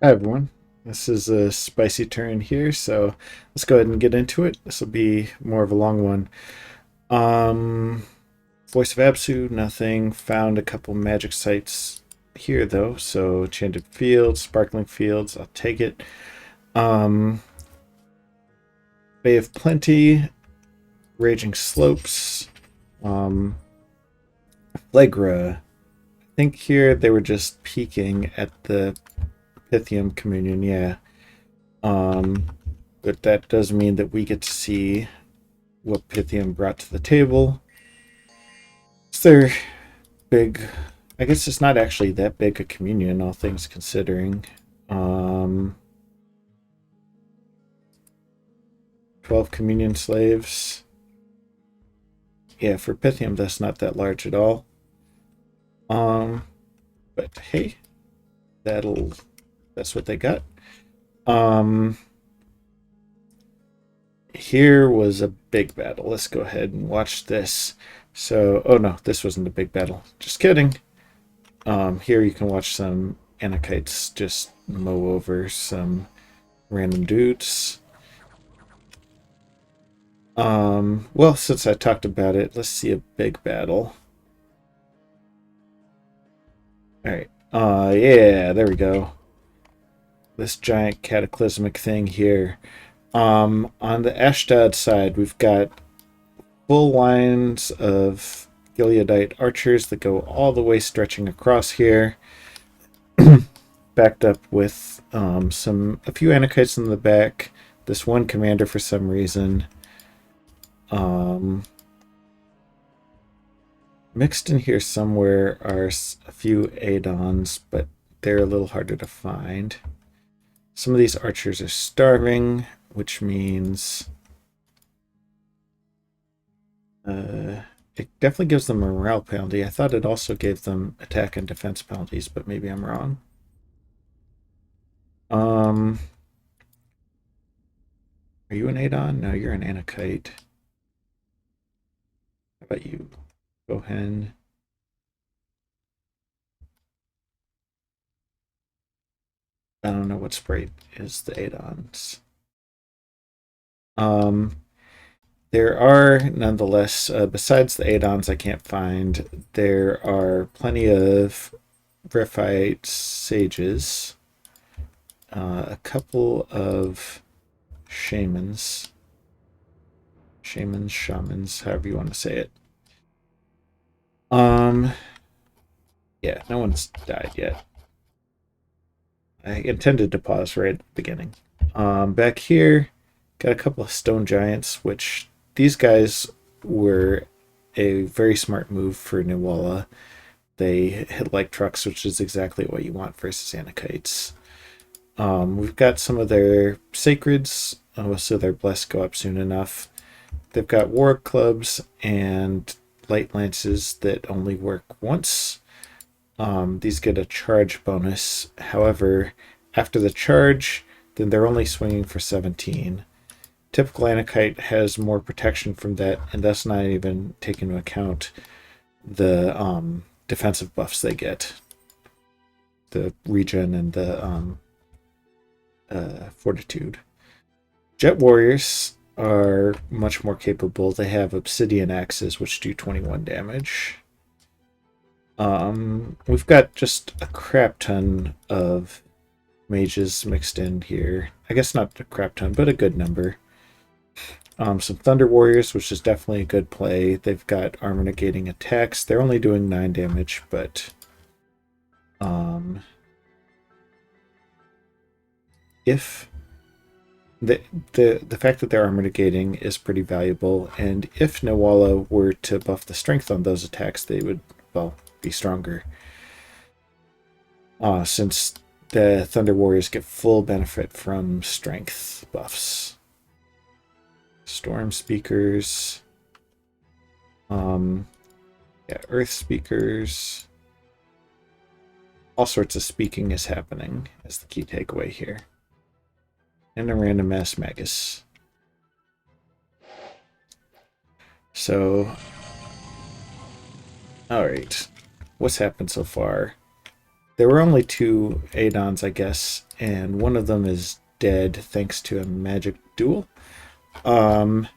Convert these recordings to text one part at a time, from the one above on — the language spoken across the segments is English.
Hi everyone. This is a spicy turn here, so let's go ahead and get into it. This will be more of a long one. Um, Voice of Absu, nothing. Found a couple magic sites here though, so Enchanted Fields, Sparkling Fields, I'll take it. Um, Bay of Plenty, Raging Slopes, um, Flagra. I think here they were just peeking at the Pythium Communion, yeah. Um, but that does mean that we get to see what Pythium brought to the table. It's their big. I guess it's not actually that big a communion, all things considering. Um, 12 communion slaves. Yeah, for Pythium, that's not that large at all. Um, but hey, that'll. That's what they got. Um, Here was a big battle. Let's go ahead and watch this. So, oh no, this wasn't a big battle. Just kidding. Here you can watch some Anakites just mow over some random dudes. Well, since I talked about it, let's see a big battle. Alright. Yeah, there we go. This giant cataclysmic thing here. On the Ashdod side, we've got full lines of Gileadite archers that go all the way stretching across here. Backed up with a few Anakites in the back. This one commander for some reason. Um, Mixed in here somewhere are a few Adons, but they're a little harder to find. Some of these archers are starving, which means it definitely gives them a morale penalty. I thought it also gave them attack and defense penalties, but maybe I'm wrong. Um, are you an Adon? No, you're an Anakite. How about you, Gohen? I don't know what sprite is the Adons. Um, There are nonetheless, besides the Adons I can't find, there are plenty of Griffite sages, a couple of shamans, shamans, however you want to say it. Um, yeah, no one's died yet. I intended to pause right at the beginning. Back here, got a couple of stone giants, which these guys were a very smart move for Nuala. They hit like trucks, which is exactly what you want versus Anakites. We've got some of their sacreds, so their bless go up soon enough. They've got war clubs and light lances that only work once. These get a charge bonus. However, after the charge, then they're only swinging for 17. Typical Anakite has more protection from that, and that's not even taking into account the defensive buffs they get, the regen and the fortitude. Jet warriors are much more capable. They have obsidian axes, which do 21 damage. We've got just a crap ton of mages mixed in here. I guess not a crap ton, but a good number. Some Thunder Warriors, which is definitely a good play. They've got armor negating attacks. They're only doing 9 damage, but um, if the fact that they're armor negating is pretty valuable, and if Nawala were to buff the strength on those attacks, they would, well, be stronger. Since the Thunder Warriors get full benefit from strength buffs. Storm Speakers. Um, yeah, Earth Speakers. All sorts of speaking is happening, is the key takeaway here. And a random mass magus. So, alright. What's happened so far? there were only two Adons, I guess, and one of them is dead thanks to a magic duel. Um,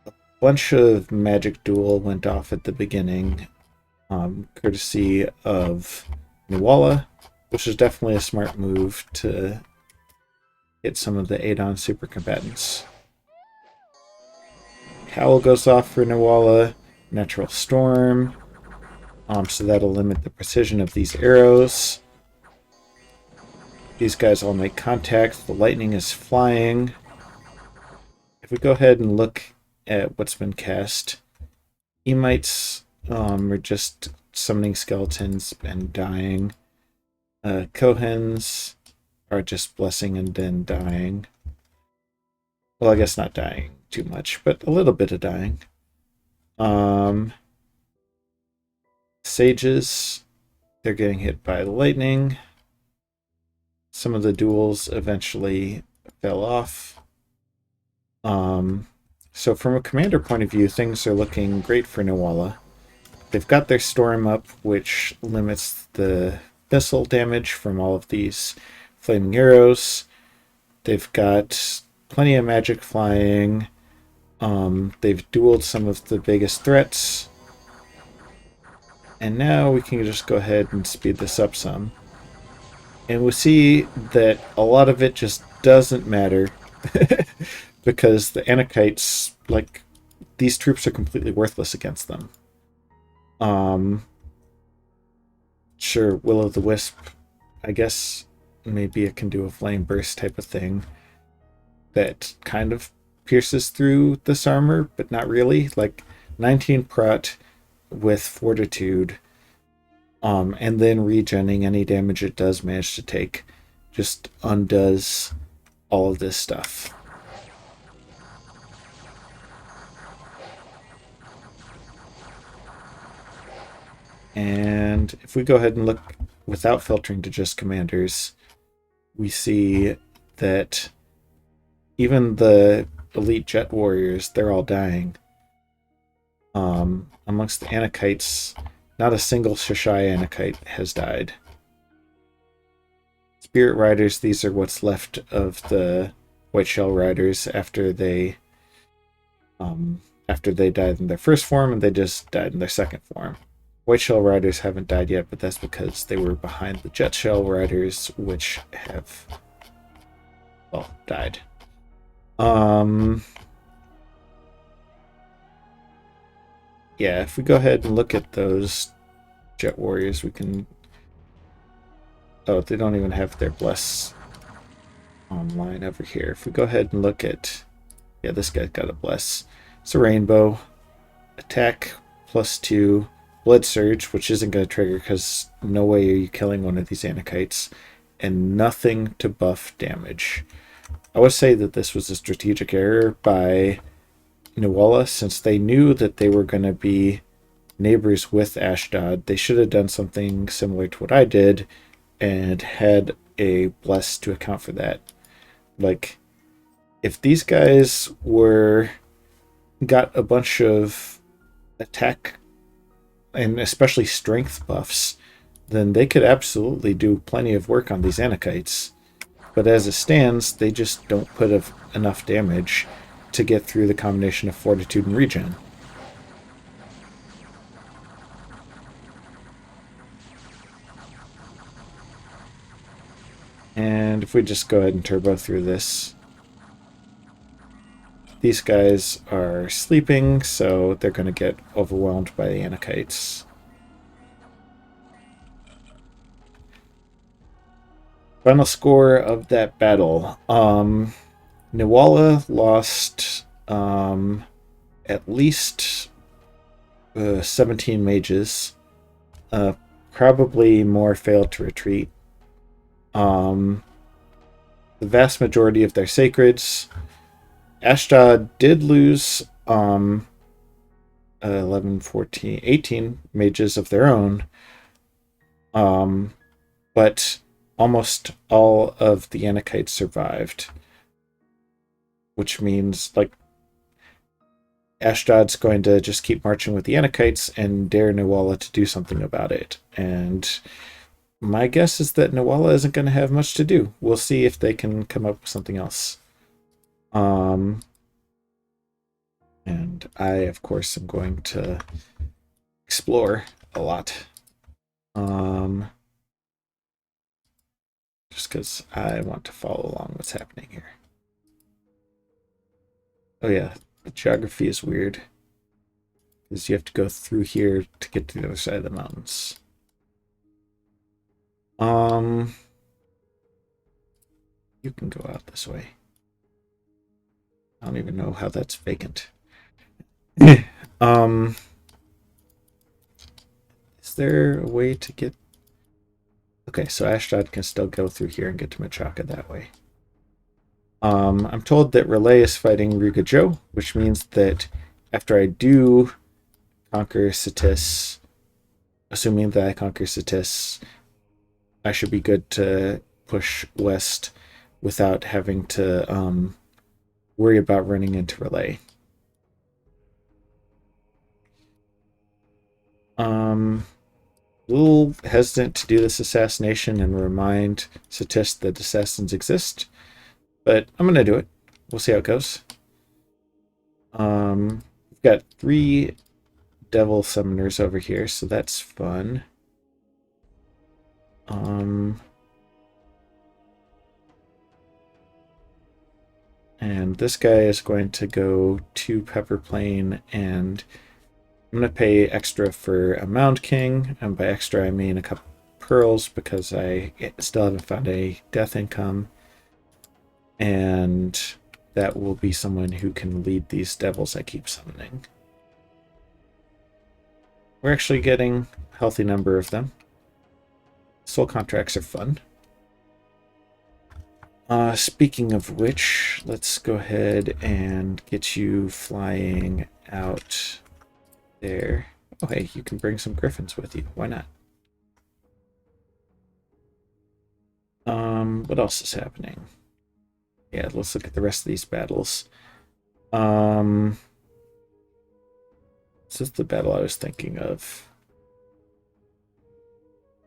a bunch of magic duel went off at the beginning, courtesy of Nuala, which is definitely a smart move to hit some of the Adon super combatants. Howl goes off for Nuala, Natural Storm, so that'll limit the precision of these arrows. These guys all make contact. The lightning is flying. If we go ahead and look at what's been cast, Emites are just summoning skeletons and dying. Kohens are just blessing and then dying. Well, I guess not dying too much, but a little bit of dying. Sages, they're getting hit by lightning. Some of the duels eventually fell off. So from a commander point of view, things are looking great for Nuala. They've got their storm up, which limits the missile damage from all of these flaming arrows. They've got plenty of magic flying. They've dueled some of the biggest threats. And now we can just go ahead and speed this up some. And we'll see that a lot of it just doesn't matter because the Anakites, like, these troops are completely worthless against them. Sure, Will-o'-the-Wisp, I guess maybe it can do a flame burst type of thing that kind of pierces through this armor, but not really. Like 19 prot with fortitude, and then regenning any damage it does manage to take just undoes all of this stuff. And if we go ahead and look without filtering to just commanders, we see that even the elite jet warriors, they're all dying. Amongst the Anakites, not a single Shishai Anakite has died. Spirit Riders, these are what's left of the White Shell Riders after they died in their first form, and they just died in their second form. White Shell Riders haven't died yet, but that's because they were behind the Jet Shell Riders, which have, well, died. Yeah, if we go ahead and look at those Jet Warriors, we can... Oh, they don't even have their Bless online over here. If we go ahead and look at... Yeah, this guy's got a Bless. It's a Rainbow. Attack +2. Blood Surge, which isn't going to trigger because no way are you killing one of these Anakites. And nothing to buff damage. I would say that this was a strategic error by Nuala, since they knew that they were going to be neighbors with Ashdod. They should have done something similar to what I did and had a Bless to account for that. Like, if these guys got a bunch of attack and especially strength buffs, then they could absolutely do plenty of work on these Anakites. But as it stands, they just don't put enough damage to get through the combination of fortitude and regen. And if we just go ahead and turbo through this, these guys are sleeping, so they're going to get overwhelmed by the Anakites. Final score of that battle. Nuala lost at least 17 mages. Probably more failed to retreat. The vast majority of their sacreds. Ashdod did lose 11, 14, 18 mages of their own. But almost all of the Anakites survived. Which means, like, Ashdod's going to just keep marching with the Anakites and dare Nawala to do something about it. And my guess is that Nawala isn't going to have much to do. We'll see if they can come up with something else. And I, of course, am going to explore a lot. Just because I want to follow along what's happening here. Oh yeah, the geography is weird. Because you have to go through here to get to the other side of the mountains. You can go out this way. I don't even know how that's vacant. Is there a way to get... Okay, so Ashdod can still go through here and get to Machaka that way. I'm told that Relay is fighting Ruga Joe, which means that after I do conquer Sitis, assuming that I conquer Sitis, I should be good to push west without having to worry about running into Relay. A little hesitant to do this assassination and remind Sitis that assassins exist, but I'm gonna do it. We'll see how it goes. We've got 3 devil summoners over here, so that's fun. And this guy is going to go to Pepper Plain, and I'm going to pay extra for a Mound King, and by extra I mean a couple pearls because I still haven't found a death income, and that will be someone who can lead these devils I keep summoning. We're actually getting a healthy number of them. Soul contracts are fun. Speaking of which, let's go ahead and get you flying out there. Oh, hey, you can bring some griffins with you. Why not? What else is happening? Yeah, let's look at the rest of these battles. This is the battle I was thinking of.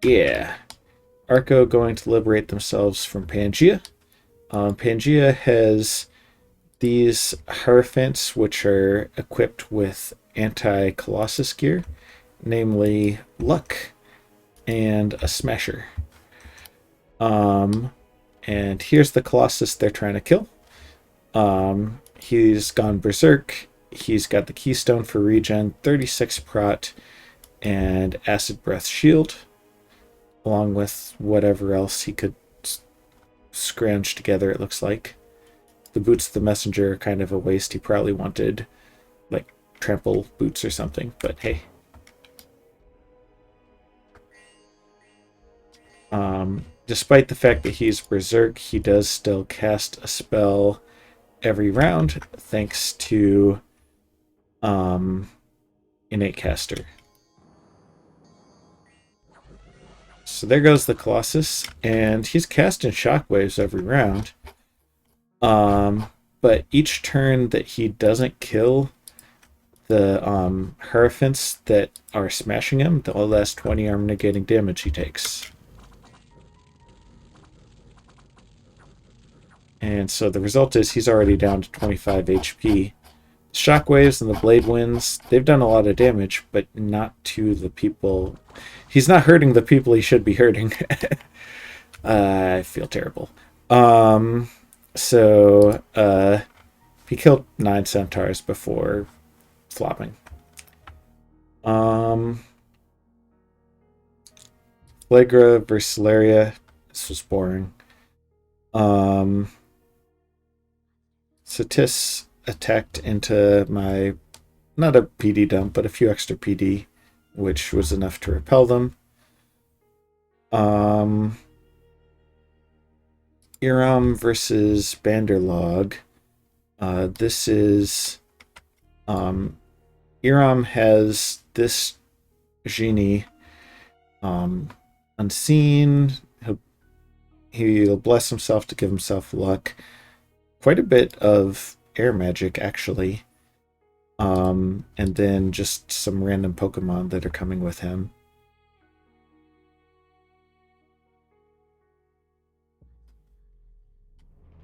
Yeah. Arco going to liberate themselves from Pangea. Pangea has these Hierophants, which are equipped with anti-Colossus gear, namely Luck and a Smasher. And here's the Colossus they're trying to kill. He's gone berserk. He's got the Keystone for regen, 36 prot, and Acid Breath shield, along with whatever else he could scrounge together, it looks like. The Boots of the Messenger are kind of a waste. He probably wanted, like, trample boots or something, but hey. Despite the fact that he's berserk, he does still cast a spell every round, thanks to Innate Caster. So there goes the Colossus, and he's casting shockwaves every round. But each turn that he doesn't kill the Hierophants that are smashing him, the last 20 armor negating damage he takes. And so the result is he's already down to 25 HP. Shockwaves and the Blade Winds, they've done a lot of damage, but not to the people. He's not hurting the people he should be hurting. I feel terrible. So he killed 9 centaurs before flopping. Flagra versus Laria. This was boring. Sitis attacked into my, not a PD dump, but a few extra PD, which was enough to repel them. Iram versus Banderlog. This is Iram has this genie unseen. He'll bless himself to give himself luck. Quite a bit of air magic, actually. And then just some random Pokemon that are coming with him.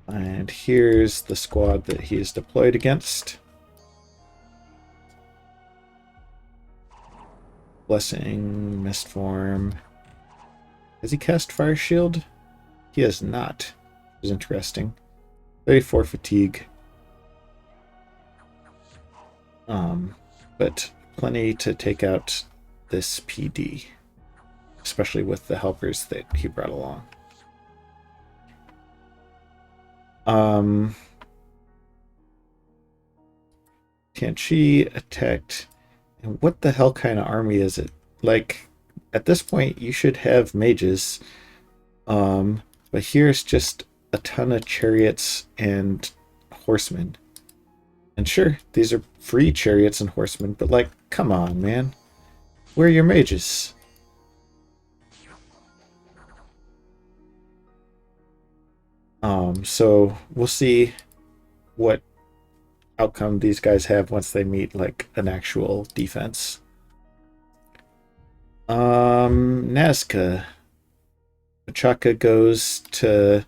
And here's the squad that he is deployed against. Blessing, Mistform. Has he cast Fire Shield? He has not. Which is interesting. 34 fatigue. But plenty to take out this PD. Especially with the helpers that he brought along. Tianchi attacked. And what the hell kind of army is it? Like, at this point, you should have mages. But here's just a ton of chariots and horsemen. And sure, these are free chariots and horsemen, but like, come on, man. Where are your mages? So we'll see what outcome these guys have once they meet like an actual defense. Nazca. Chaka goes to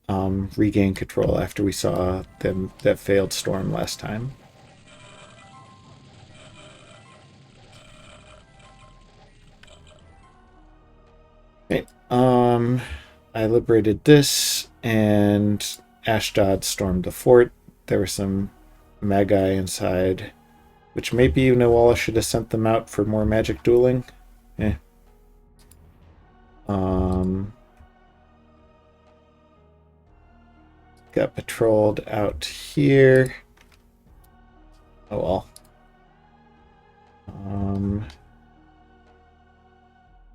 regain control after we saw them that failed storm last time. Okay. I liberated this, and Ashdod stormed the fort. There were some Magi inside, which maybe Nawala should have sent them out for more magic dueling. Eh. Got patrolled out here. Oh well.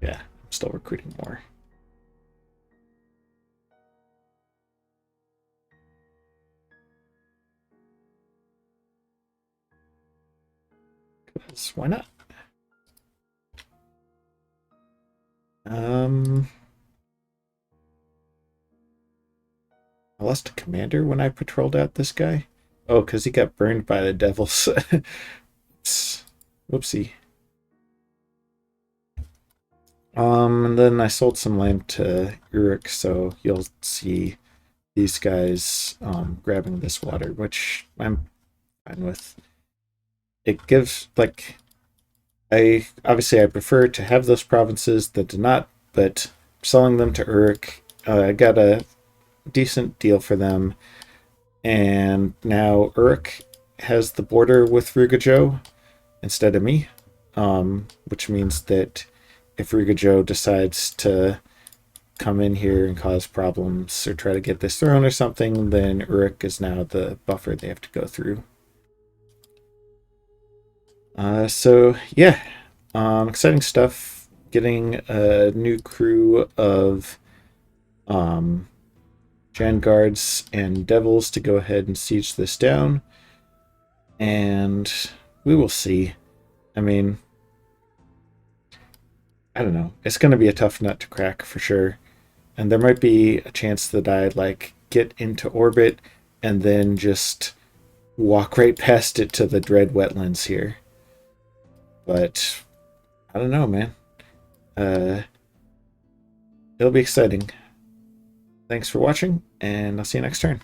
Yeah, I'm still recruiting more. Because why not? I lost a commander when I patrolled out this guy. Oh, because he got burned by the devils. Whoopsie. And then I sold some land to Uruk, so you'll see these guys grabbing this water, which I'm fine with. It gives, like, I prefer to have those provinces that do not, but selling them to Uruk, I got a decent deal for them, and now Uruk has the border with Rugajo instead of me, which means that if Rugajo decides to come in here and cause problems or try to get this throne or something, then Uruk is now the buffer they have to go through. So yeah, exciting stuff. Getting a new crew of Jan guards and devils to go ahead and siege this down, and we will see. I mean, I don't know. It's going to be a tough nut to crack for sure, and there might be a chance that I like get into orbit and then just walk right past it to the dread wetlands here. But I don't know, man. It'll be exciting. Thanks for watching, and I'll see you next turn.